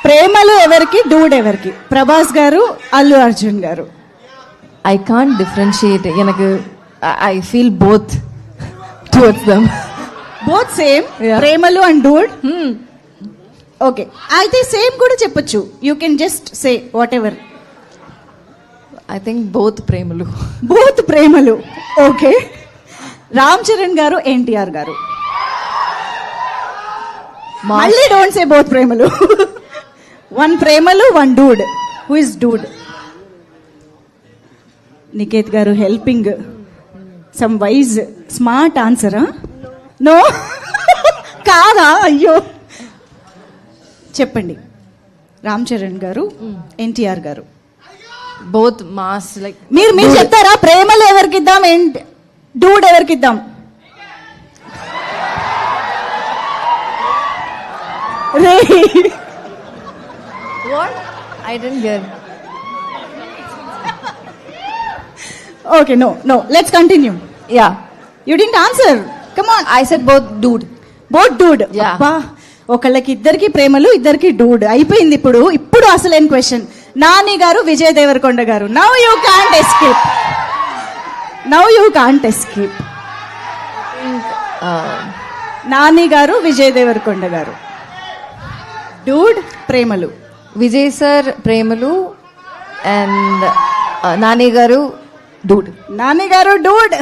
ప్రేమలు ఎవరికి, డూడ్ ఎవరికి? ప్రభాస్ గారు, అల్లు అర్జున్ గారు. I can't differentiate. I feel both towards them. Both same. Yeah. Premalu and dude. Okay, అయితే సేమ్ కూడా చెప్పొచ్చు. You can just say whatever. I think both Premalu. Both Premalu. Okay, Ram Charan గారు, ఎన్టీఆర్ గారు. మళ్ళీ don't say both Premalu. One Premalu, one dude. Who is dude? Niket గారు helping some wise smart ఆన్సరా? No కాదా? అయ్యో, చెప్పండి. రామ్ చరణ్ గారు, ఎన్టీఆర్ గారు. Both mass like. మీరు చెప్తారా? ప్రేమలు ఎవరికి ఇద్దాం, డూడ్ ఎవరికి ఇద్దాం? రే, What? I didn't get. Okay, no let's continue. Yeah. You didn't answer. Come on. I said both dude. Both dude. Yeah. అబ్బా, ఒకళ్ళకి ఇద్దరికి ప్రేమలు, ఇద్దరికి డూడ్ అయిపోయింది. ఇప్పుడు అసలైన క్వశ్చన్. నాని గారు, విజయ్ దేవరకొండ గారు. Now you can't escape. Nani గారు, విజయ్ దేవరకొండ గారు. డూడ్, ప్రేమలు. Vijay sir ప్రేమలు and Nani garu dude. Nani గారు డూడ్.